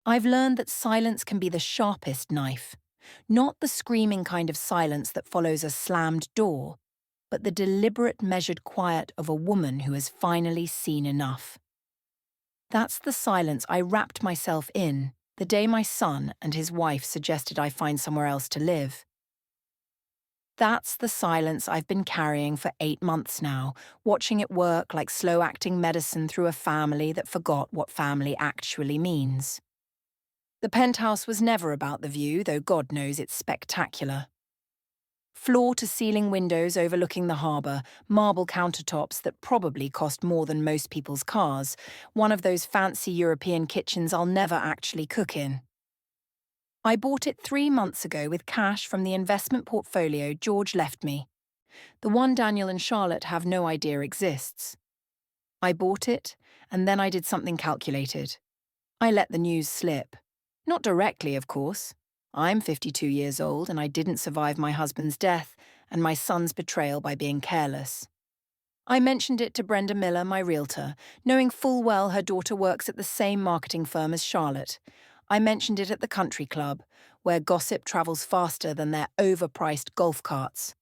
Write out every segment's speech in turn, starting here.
I've learned that silence can be the sharpest knife, not the screaming kind of silence that follows a slammed door, but the deliberate, measured quiet of a woman who has finally seen enough. That's the silence I wrapped myself in the day my son and his wife suggested I find somewhere else to live. That's the silence I've been carrying for 8 months now, watching it work like slow-acting medicine through a family that forgot what family actually means. The penthouse was never about the view, though God knows it's spectacular. Floor-to-ceiling windows overlooking the harbour, marble countertops that probably cost more than most people's cars, one of those fancy European kitchens I'll never actually cook in. I bought it 3 months ago with cash from the investment portfolio George left me, the one Daniel and Charlotte have no idea exists. I bought it, and then I did something calculated. I let the news slip. Not directly, of course. I'm 52 years old and I didn't survive my husband's death and my son's betrayal by being careless. I mentioned it to Brenda Miller, my realtor, knowing full well her daughter works at the same marketing firm as Charlotte. I mentioned it at the country club, where gossip travels faster than their overpriced golf carts.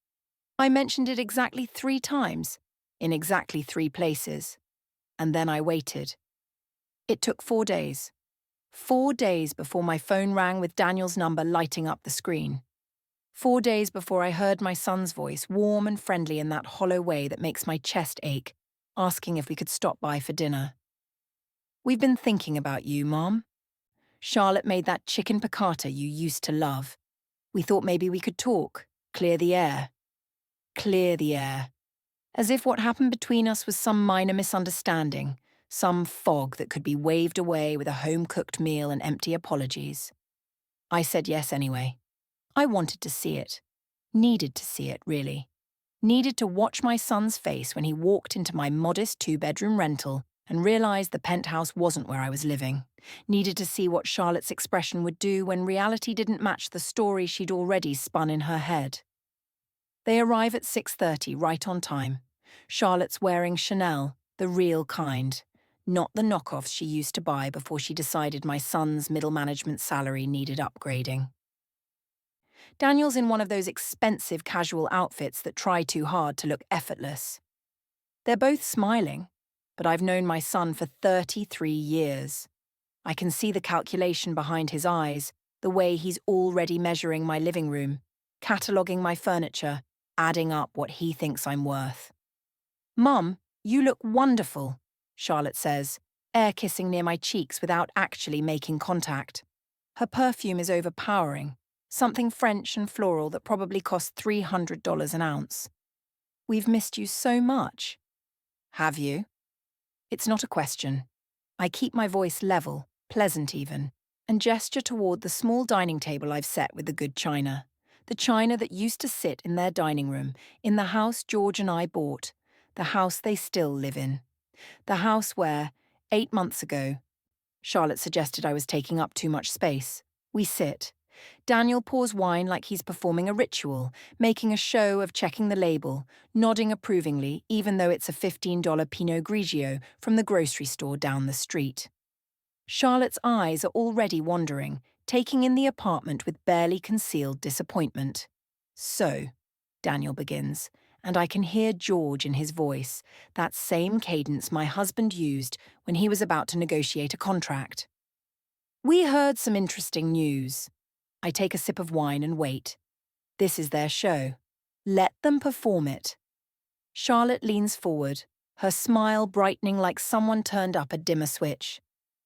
I mentioned it exactly 3 times, in exactly 3 places. And then I waited. It took 4 days. 4 days before my phone rang with Daniel's number lighting up the screen. 4 days before I heard my son's voice, warm and friendly in that hollow way that makes my chest ache, asking if we could stop by for dinner. "We've been thinking about you, Mom. Charlotte made that chicken piccata you used to love. We thought maybe we could talk, clear the air." Clear the air. As if what happened between us was some minor misunderstanding, some fog that could be waved away with a home-cooked meal and empty apologies. I said yes anyway. I wanted to see it. Needed to see it, really. Needed to watch my son's face when he walked into my modest 2-bedroom rental and realised the penthouse wasn't where I was living. Needed to see what Charlotte's expression would do when reality didn't match the story she'd already spun in her head. They arrive at 6:30, right on time. Charlotte's wearing Chanel, the real kind, not the knockoffs she used to buy before she decided my son's middle management salary needed upgrading. Daniel's in one of those expensive casual outfits that try too hard to look effortless. They're both smiling, but I've known my son for 33 years. I can see the calculation behind his eyes, the way he's already measuring my living room, cataloguing my furniture, adding up what he thinks I'm worth. "Mum, you look wonderful," Charlotte says, air kissing near my cheeks without actually making contact. Her perfume is overpowering, something French and floral that probably cost $300 an ounce. "We've missed you so much." "Have you?" It's not a question. I keep my voice level, pleasant even, and gesture toward the small dining table I've set with the good china. The china that used to sit in their dining room, in the house George and I bought, the house they still live in. The house where, 8 months ago, Charlotte suggested I was taking up too much space. We sit. Daniel pours wine like he's performing a ritual, making a show of checking the label, nodding approvingly even though it's a $15 Pinot Grigio from the grocery store down the street. Charlotte's eyes are already wandering, taking in the apartment with barely concealed disappointment. "So," Daniel begins, and I can hear George in his voice, that same cadence my husband used when he was about to negotiate a contract. "We heard some interesting news." I take a sip of wine and wait. This is their show. Let them perform it. Charlotte leans forward, her smile brightening like someone turned up a dimmer switch.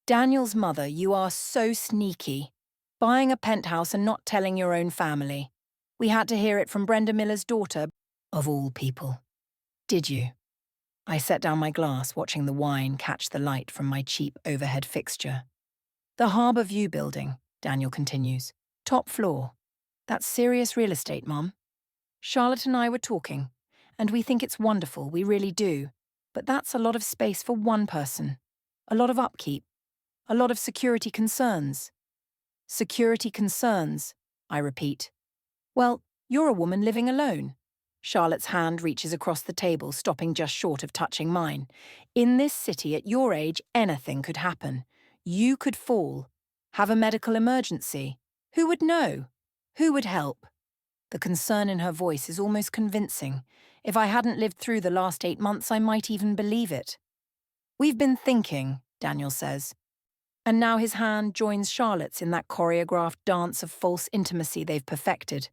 "Daniel's mother, you are so sneaky. Buying a penthouse and not telling your own family. We had to hear it from Brenda Miller's daughter, of all people." "Did you?" I set down my glass, watching the wine catch the light from my cheap overhead fixture. "The Harbour View building," Daniel continues. "Top floor. That's serious real estate, Mom. Charlotte and I were talking, and we think it's wonderful, we really do. But that's a lot of space for one person. A lot of upkeep. A lot of security concerns." "Security concerns," I repeat. "Well, you're a woman living alone." Charlotte's hand reaches across the table, stopping just short of touching mine. "In this city, at your age, anything could happen. You could fall. Have a medical emergency? Who would know? Who would help? The concern in her voice is almost convincing. If I hadn't lived through the last 8 months, I might even believe it. We've been thinking, Daniel says. And now his hand joins Charlotte's in that choreographed dance of false intimacy they've perfected.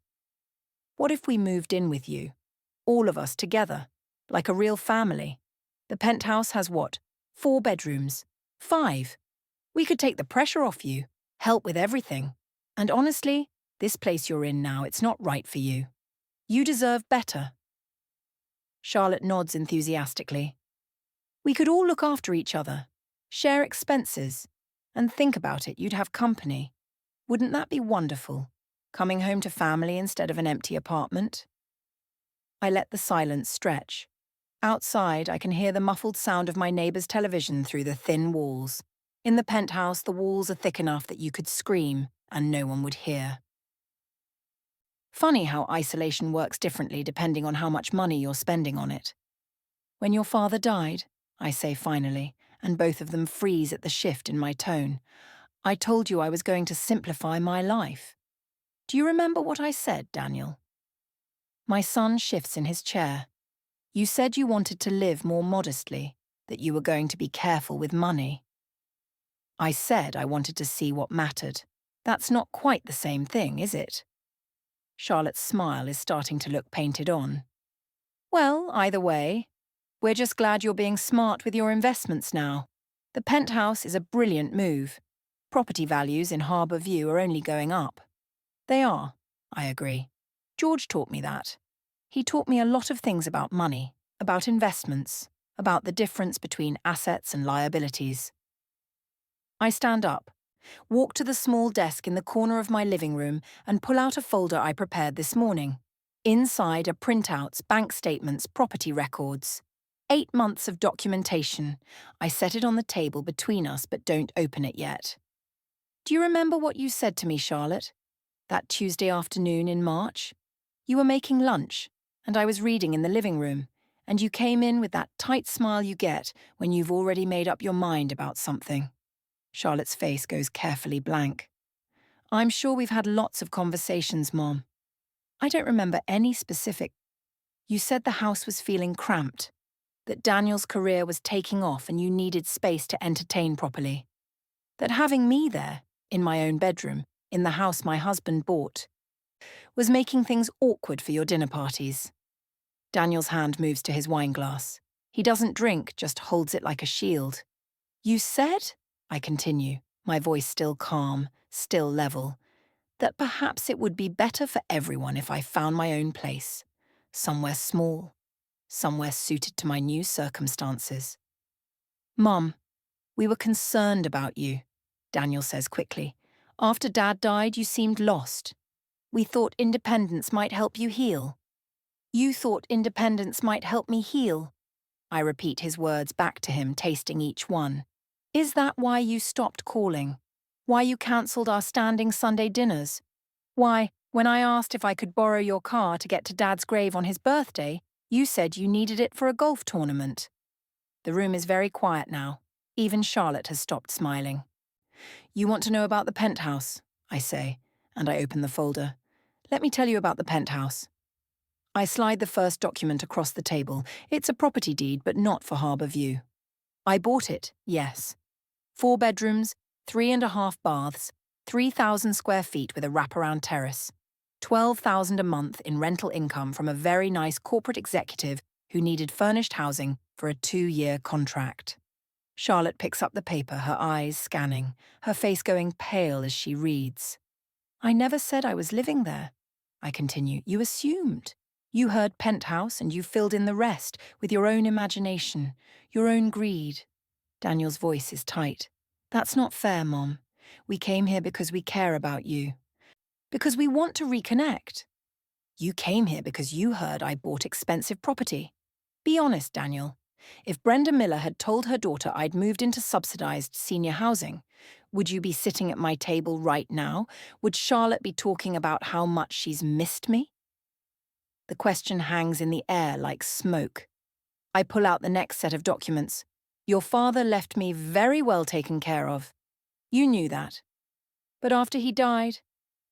What if we moved in with you? All of us together, like a real family. The penthouse has what? 4 bedrooms. 5. We could take the pressure off you, help with everything. And honestly, this place you're in now, it's not right for you. You deserve better. Charlotte nods enthusiastically. We could all look after each other, share expenses, and think about it, you'd have company. Wouldn't that be wonderful? Coming home to family instead of an empty apartment? I let the silence stretch. Outside, I can hear the muffled sound of my neighbour's television through the thin walls. In the penthouse, the walls are thick enough that you could scream and no one would hear. Funny how isolation works differently depending on how much money you're spending on it. When your father died, I say finally, and both of them freeze at the shift in my tone, I told you I was going to simplify my life. Do you remember what I said, Daniel? My son shifts in his chair. You said you wanted to live more modestly, that you were going to be careful with money. I said I wanted to see what mattered. That's not quite the same thing, is it? Charlotte's smile is starting to look painted on. Well, either way, we're just glad you're being smart with your investments now. The penthouse is a brilliant move. Property values in Harbour View are only going up. They are, I agree. George taught me that. He taught me a lot of things about money, about investments, about the difference between assets and liabilities. I stand up, walk to the small desk in the corner of my living room and pull out a folder I prepared this morning. Inside are printouts, bank statements, property records. 8 months of documentation. I set it on the table between us but don't open it yet. Do you remember what you said to me, Charlotte? That Tuesday afternoon in March? You were making lunch, and I was reading in the living room, and you came in with that tight smile you get when you've already made up your mind about something. Charlotte's face goes carefully blank. I'm sure we've had lots of conversations, Mom. I don't remember any specific. You said the house was feeling cramped, that Daniel's career was taking off and you needed space to entertain properly. That having me there, in my own bedroom, in the house my husband bought, was making things awkward for your dinner parties. Daniel's hand moves to his wine glass. He doesn't drink, just holds it like a shield. You said, I continue, my voice still calm, still level, that perhaps it would be better for everyone if I found my own place, somewhere small, somewhere suited to my new circumstances. Mum, we were concerned about you, Daniel says quickly. After Dad died, you seemed lost. We thought independence might help you heal. You thought independence might help me heal. I repeat his words back to him, tasting each one. Is that why you stopped calling? Why you cancelled our standing Sunday dinners? Why, when I asked if I could borrow your car to get to Dad's grave on his birthday, you said you needed it for a golf tournament? The room is very quiet now. Even Charlotte has stopped smiling. You want to know about the penthouse, I say, and I open the folder. Let me tell you about the penthouse. I slide the first document across the table. It's a property deed, but not for Harbour View. I bought it, yes. 4 bedrooms, 3.5 baths, 3,000 square feet with a wraparound terrace. 12,000 a month in rental income from a very nice corporate executive who needed furnished housing for a 2-year contract. Charlotte picks up the paper, her eyes scanning, her face going pale as she reads. I never said I was living there. I continue. You assumed. You heard penthouse and you filled in the rest with your own imagination, your own greed. Daniel's voice is tight. That's not fair, Mom. We came here because we care about you. Because we want to reconnect. You came here because you heard I bought expensive property. Be honest, Daniel. If Brenda Miller had told her daughter I'd moved into subsidized senior housing, would you be sitting at my table right now? Would Charlotte be talking about how much she's missed me? The question hangs in the air like smoke. I pull out the next set of documents. Your father left me very well taken care of. You knew that. But after he died,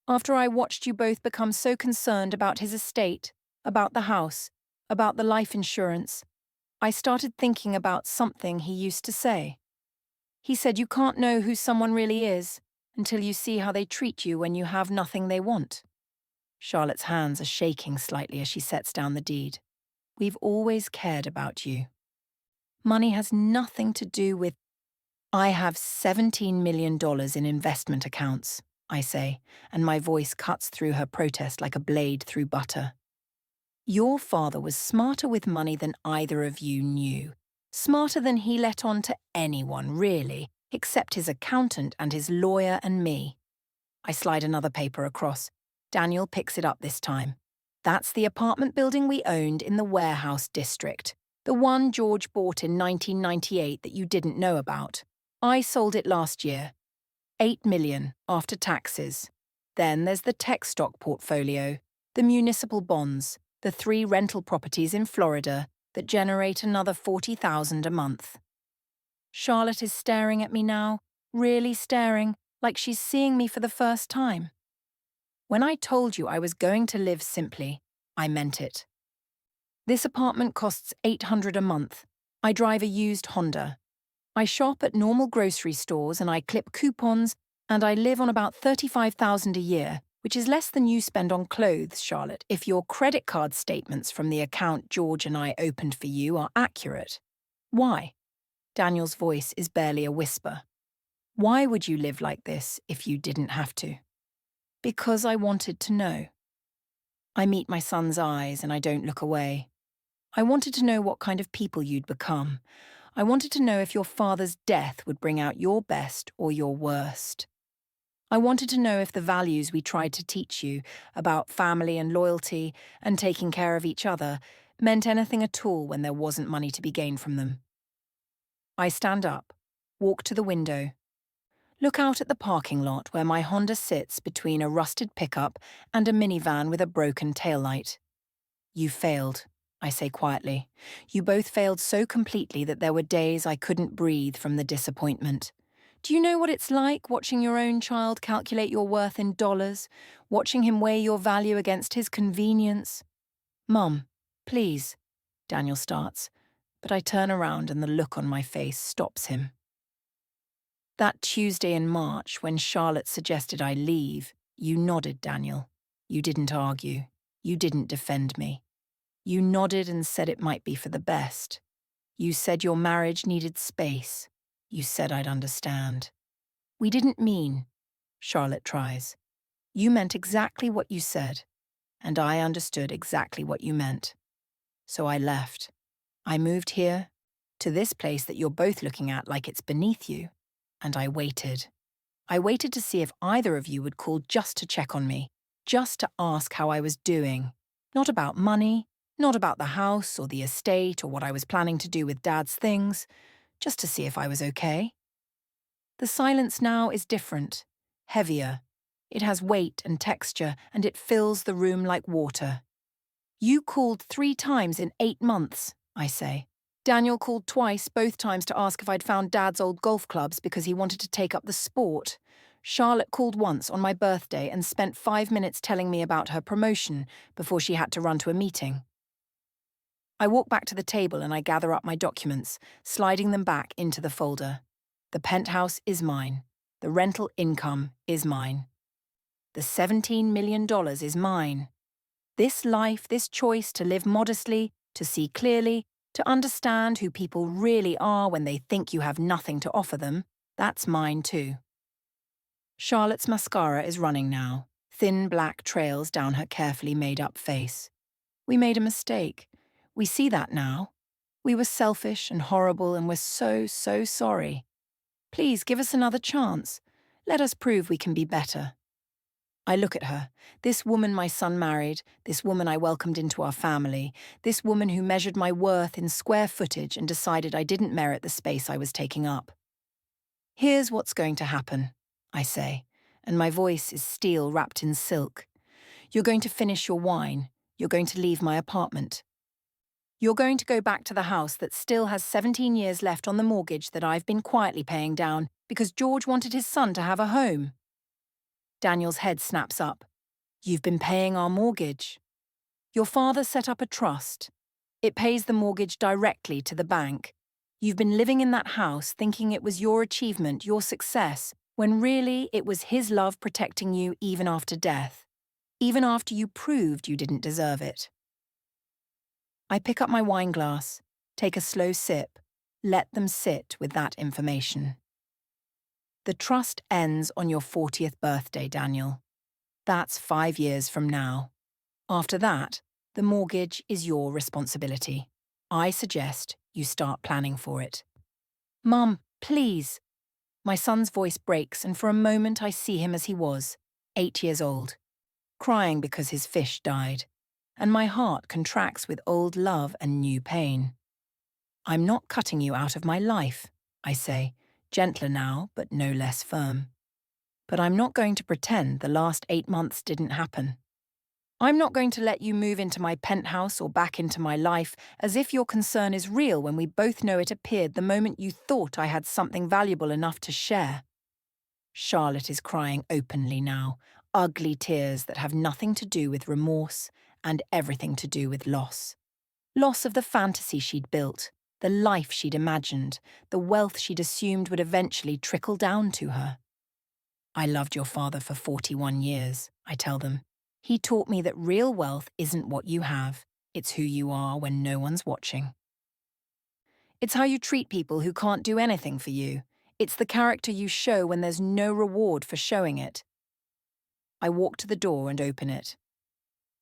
after I watched you both become so concerned about his estate, about the house, about the life insurance, I started thinking about something he used to say. He said you can't know who someone really is until you see how they treat you when you have nothing they want. Charlotte's hands are shaking slightly as she sets down the deed. We've always cared about you. Money has nothing to do with... I have $17 million in investment accounts, I say, and my voice cuts through her protest like a blade through butter. Your father was smarter with money than either of you knew. Smarter than he let on to anyone, really, except his accountant and his lawyer and me. I slide another paper across. Daniel picks it up this time. That's the apartment building we owned in the warehouse district. The one George bought in 1998 that you didn't know about. I sold it last year. $8 million after taxes. Then there's the tech stock portfolio, the municipal bonds, the 3 rental properties in Florida that generate another $40,000 a month. Charlotte is staring at me now, really staring, like she's seeing me for the first time. When I told you I was going to live simply, I meant it. This apartment costs $800 a month. I drive a used Honda. I shop at normal grocery stores and I clip coupons, and I live on about $35,000 a year, which is less than you spend on clothes, Charlotte, if your credit card statements from the account George and I opened for you are accurate. Why? Daniel's voice is barely a whisper. Why would you live like this if you didn't have to? Because I wanted to know. I meet my son's eyes and I don't look away. I wanted to know what kind of people you'd become. I wanted to know if your father's death would bring out your best or your worst. I wanted to know if the values we tried to teach you about family and loyalty and taking care of each other meant anything at all when there wasn't money to be gained from them. I stand up, walk to the window, look out at the parking lot where my Honda sits between a rusted pickup and a minivan with a broken taillight. You failed, I say quietly. You both failed so completely that there were days I couldn't breathe from the disappointment. Do you know what it's like watching your own child calculate your worth in dollars, watching him weigh your value against his convenience? Mum, please, Daniel starts, but I turn around and the look on my face stops him. That Tuesday in March, when Charlotte suggested I leave, you nodded, Daniel. You didn't argue. You didn't defend me. You nodded and said it might be for the best. You said your marriage needed space. You said I'd understand. We didn't mean, Charlotte tries. You meant exactly what you said, and I understood exactly what you meant. So I left. I moved here, to this place that you're both looking at like it's beneath you, and I waited. I waited to see if either of you would call just to check on me, just to ask how I was doing. Not about money, not about the house or the estate or what I was planning to do with Dad's things, just to see if I was okay. The silence now is different, heavier. It has weight and texture, and it fills the room like water. You called 3 times in 8 months, I say. Daniel called twice, both times to ask if I'd found Dad's old golf clubs because he wanted to take up the sport. Charlotte called once on my birthday and spent 5 minutes telling me about her promotion before she had to run to a meeting. I walk back to the table and I gather up my documents, sliding them back into the folder. The penthouse is mine. The rental income is mine. The $17 million is mine. This life, this choice to live modestly, to see clearly, to understand who people really are when they think you have nothing to offer them, that's mine too. Charlotte's mascara is running now, thin black trails down her carefully made-up face. We made a mistake. We see that now. We were selfish and horrible and we're so sorry. Please give us another chance. Let us prove we can be better. I look at her, this woman my son married, this woman I welcomed into our family, this woman who measured my worth in square footage and decided I didn't merit the space I was taking up. Here's what's going to happen, I say, and my voice is steel wrapped in silk. You're going to finish your wine. You're going to leave my apartment. You're going to go back to the house that still has 17 years left on the mortgage that I've been quietly paying down because George wanted his son to have a home. Daniel's head snaps up. You've been paying our mortgage. Your father set up a trust. It pays the mortgage directly to the bank. You've been living in that house thinking it was your achievement, your success, when really it was his love protecting you even after death, even after you proved you didn't deserve it. I pick up my wine glass, take a slow sip, let them sit with that information. The trust ends on your 40th birthday, Daniel. That's 5 years from now. After that, the mortgage is your responsibility. I suggest you start planning for it. Mum, please. My son's voice breaks, and for a moment I see him as he was, 8 years old, crying because his fish died, and my heart contracts with old love and new pain. I'm not cutting you out of my life, I say, gentler now, but no less firm. But I'm not going to pretend the last 8 months didn't happen. I'm not going to let you move into my penthouse or back into my life as if your concern is real when we both know it appeared the moment you thought I had something valuable enough to share. Charlotte is crying openly now, ugly tears that have nothing to do with remorse and everything to do with loss. Loss of the fantasy she'd built, the life she'd imagined, the wealth she'd assumed would eventually trickle down to her. I loved your father for 41 years, I tell them. He taught me that real wealth isn't what you have, it's who you are when no one's watching. It's how you treat people who can't do anything for you. It's the character you show when there's no reward for showing it. I walk to the door and open it.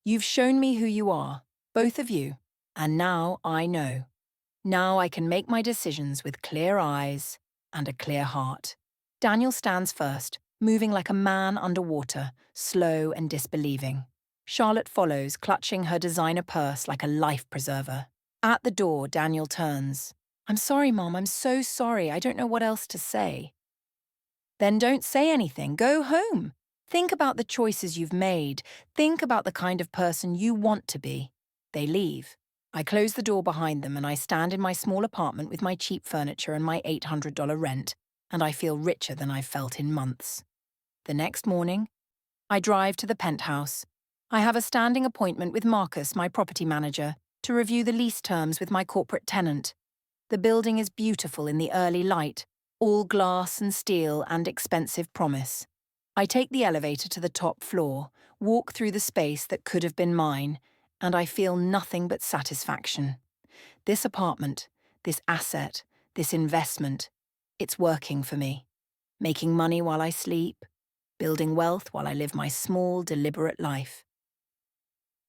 You've shown me who you are, both of you, and now I know. Now I can make my decisions with clear eyes and a clear heart. Daniel stands first, moving like a man underwater, slow and disbelieving. Charlotte follows, clutching her designer purse like a life preserver. At the door, Daniel turns. I'm sorry, Mom, I'm so sorry. I don't know what else to say. Then don't say anything. Go home. Think about the choices you've made. Think about the kind of person you want to be. They leave. I close the door behind them and I stand in my small apartment with my cheap furniture and my $800 rent, and I feel richer than I've felt in months. The next morning, I drive to the penthouse. I have a standing appointment with Marcus, my property manager, to review the lease terms with my corporate tenant. The building is beautiful in the early light, all glass and steel and expensive promise. I take the elevator to the top floor, walk through the space that could have been mine, and I feel nothing but satisfaction. This apartment, this asset, this investment, it's working for me. Making money while I sleep, building wealth while I live my small, deliberate life.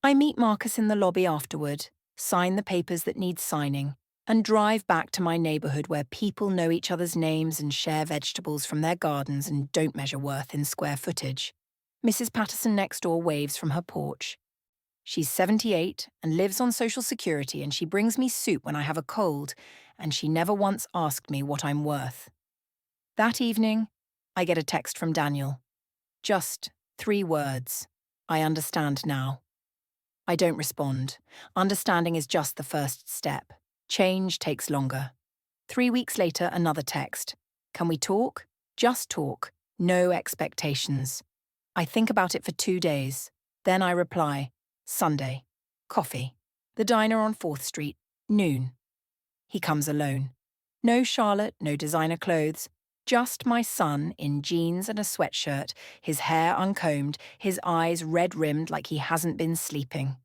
I meet Marcus in the lobby afterward, sign the papers that need signing, and drive back to my neighbourhood where people know each other's names and share vegetables from their gardens and don't measure worth in square footage. Mrs. Patterson next door waves from her porch. She's 78 and lives on Social Security, and she brings me soup when I have a cold, and she never once asked me what I'm worth. That evening, I get a text from Daniel. Just 3 words. I understand now. I don't respond. Understanding is just the first step. Change takes longer. 3 weeks later, another text. Can we talk? Just talk. No expectations. I think about it for 2 days. Then I reply, Sunday. Coffee. The diner on 4th Street. Noon. He comes alone. No Charlotte, no designer clothes. Just my son in jeans and a sweatshirt, his hair uncombed, his eyes red-rimmed like he hasn't been sleeping.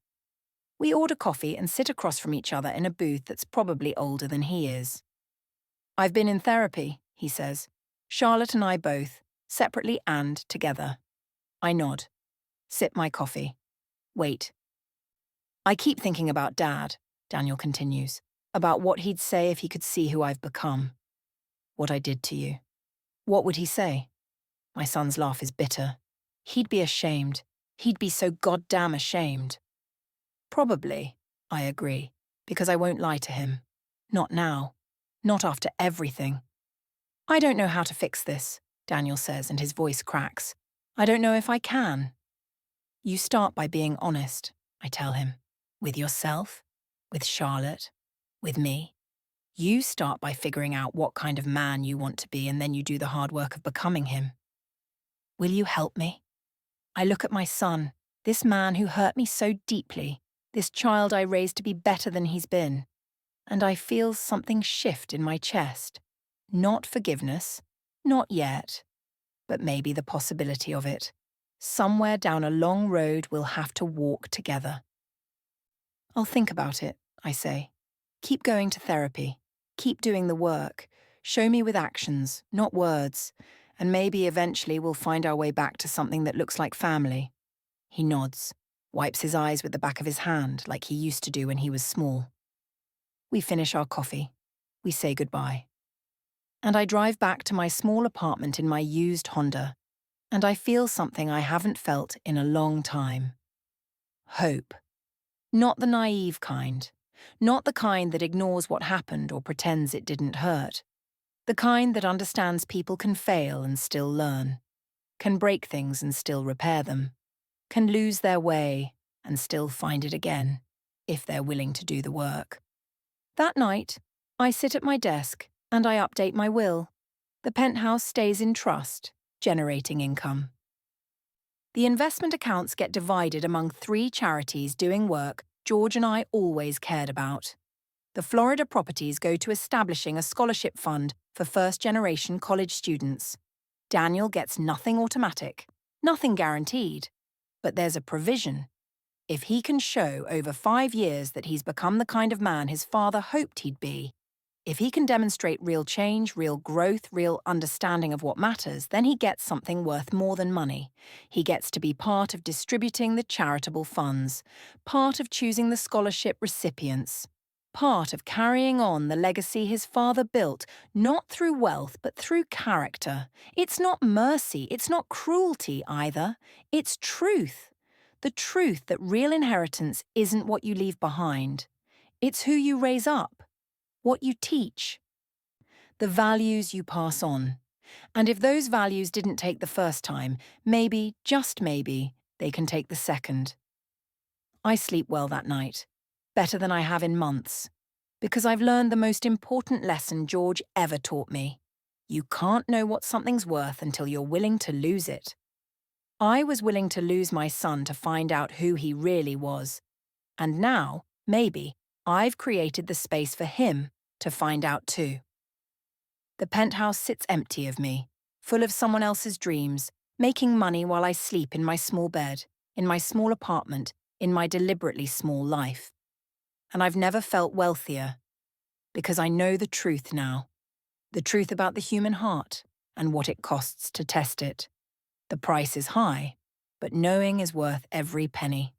We order coffee and sit across from each other in a booth that's probably older than he is. I've been in therapy, he says. Charlotte and I both, separately and together. I nod. Sip my coffee. Wait. I keep thinking about Dad, Daniel continues, about what he'd say if he could see who I've become. What I did to you. What would he say? My son's laugh is bitter. He'd be ashamed. He'd be so goddamn ashamed. Probably, I agree, because I won't lie to him. Not now. Not after everything. I don't know how to fix this, Daniel says, and his voice cracks. I don't know if I can. You start by being honest, I tell him. With yourself, with Charlotte, with me. You start by figuring out what kind of man you want to be, and then you do the hard work of becoming him. Will you help me? I look at my son, this man who hurt me so deeply, this child I raised to be better than he's been, and I feel something shift in my chest. Not forgiveness, not yet, but maybe the possibility of it. Somewhere down a long road we'll have to walk together. I'll think about it, I say. Keep going to therapy. Keep doing the work. Show me with actions, not words. And maybe eventually we'll find our way back to something that looks like family. He nods, wipes his eyes with the back of his hand like he used to do when he was small. We finish our coffee. We say goodbye. And I drive back to my small apartment in my used Honda, and I feel something I haven't felt in a long time. Hope. Not the naive kind. Not the kind that ignores what happened or pretends it didn't hurt. The kind that understands people can fail and still learn, can break things and still repair them, can lose their way and still find it again, if they're willing to do the work. That night, I sit at my desk and I update my will. The penthouse stays in trust, generating income. The investment accounts get divided among 3 charities doing work George and I always cared about. The Florida properties go to establishing a scholarship fund for first-generation college students. Daniel gets nothing automatic, nothing guaranteed, but there's a provision. If he can show over 5 years that he's become the kind of man his father hoped he'd be, if he can demonstrate real change, real growth, real understanding of what matters, then he gets something worth more than money. He gets to be part of distributing the charitable funds, part of choosing the scholarship recipients, part of carrying on the legacy his father built, not through wealth, but through character. It's not mercy, it's not cruelty either. It's truth. The truth that real inheritance isn't what you leave behind. It's who you raise up, what you teach, the values you pass on. And if those values didn't take the first time, maybe, just maybe, they can take the second. I sleep well that night, better than I have in months, because I've learned the most important lesson George ever taught me. You can't know what something's worth until you're willing to lose it. I was willing to lose my son to find out who he really was. And now, maybe, I've created the space for him to find out too. The penthouse sits empty of me, full of someone else's dreams, making money while I sleep in my small bed, in my small apartment, in my deliberately small life. And I've never felt wealthier, because I know the truth now. The truth about the human heart and what it costs to test it. The price is high, but knowing is worth every penny.